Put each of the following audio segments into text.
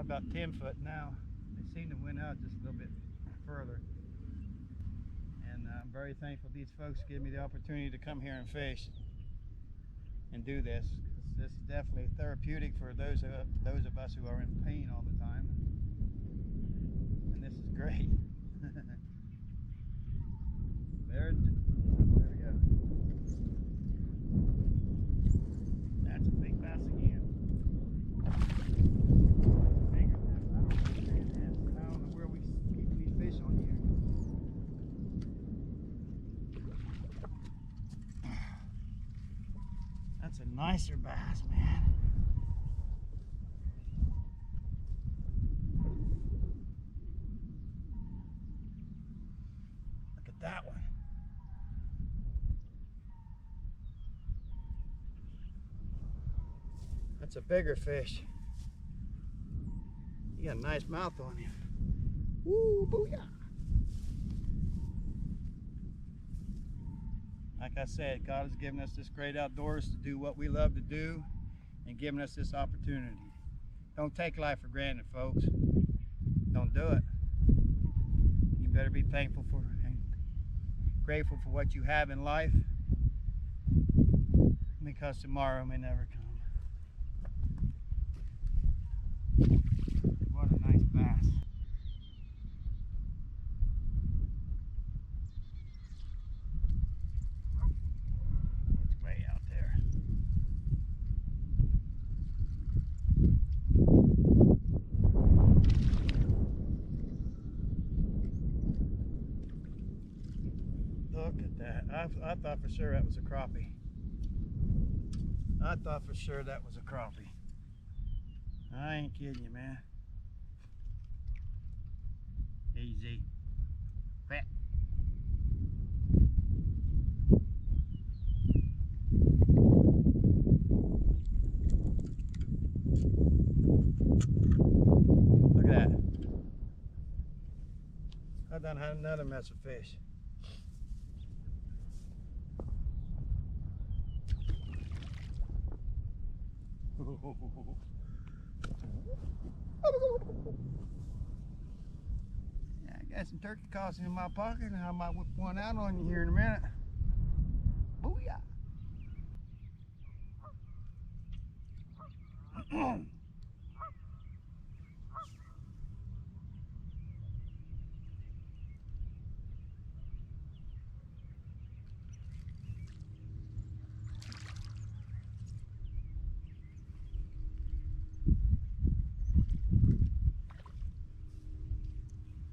out about 10 foot now. They seem to went out just a little bit further. And I'm very thankful these folks give me the opportunity to come here and fish and do this. This is definitely therapeutic for those of us who are in pain all the time. And this is great. There we go. That's a big bass again. Bigger than that. I don't understand that. I don't know where we keep these fish on here. That's a nicer bass, man. Look at that one. That's a bigger fish. You got a nice mouth on him. Woo, booyah! Like I said, God has given us this great outdoors to do what we love to do and given us this opportunity. Don't take life for granted, folks. Don't do it. You better be thankful for and grateful for what you have in life, because tomorrow may never come. What a nice bass. It's way out there. Look at that. I thought for sure that was a crappie. I thought for sure that was a crappie. I ain't kidding you, man. Easy. Fat. Look at that. I done had another mess of fish. Yeah, I got some turkey calls in my pocket, and I might whip one out on you here in a minute. Booyah!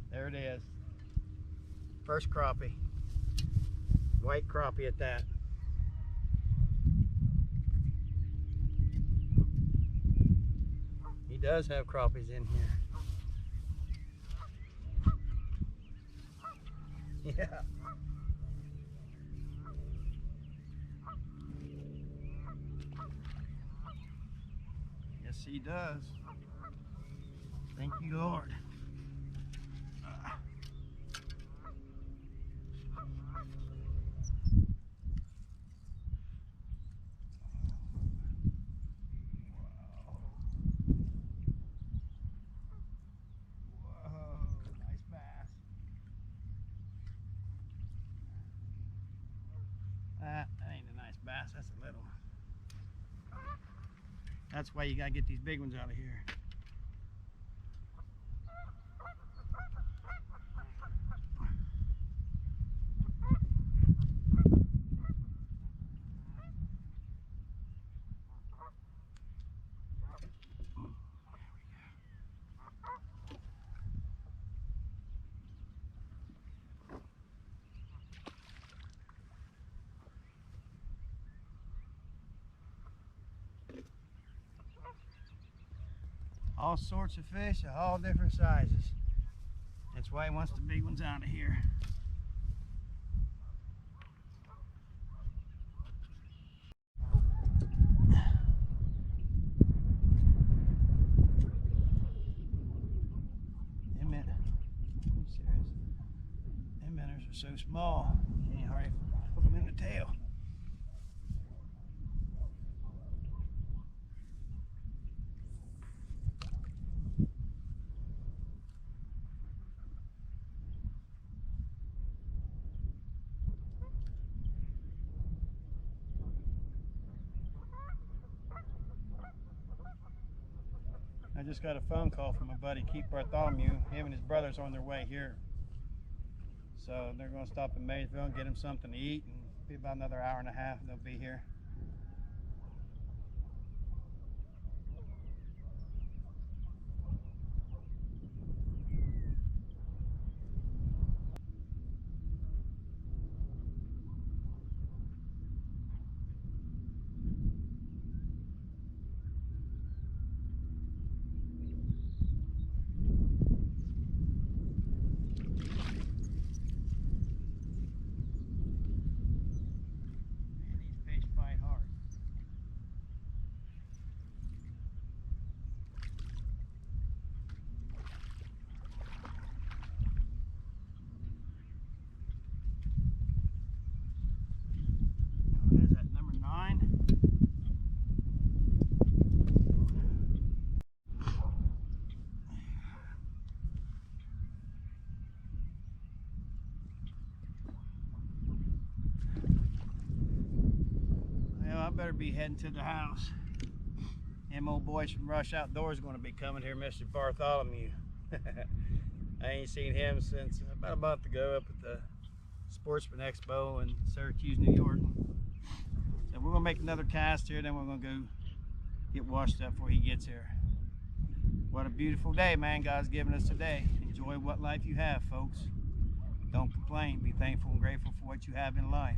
There it is. First crappie. White crappie at that. He does have crappies in here. Yeah. Yes, he does. Thank you, Lord. That ain't a nice bass, that's a little one. That's why you gotta get these big ones out of here. All sorts of fish of all different sizes. That's why he wants the big ones out of here. Them minnows are so small, you can't hardly hook them in the tail. just got a phone call from my buddy Keith Bartholomew. Him and his brothers are on their way here. So they're going to stop in Maysville and get him something to eat, and be about another hour and a half they'll be here. What is that, number 9? Well, I better be heading to the house. Them old boys from Rush Outdoors going to be coming here, Mr. Bartholomew. I ain't seen him since about a month ago up at the Sportsman Expo in Syracuse, New York. So we're gonna make another cast here, then we're gonna go get washed up before he gets here. What a beautiful day, man, God's given us today. Enjoy what life you have, folks. Don't complain. Be thankful and grateful for what you have in life.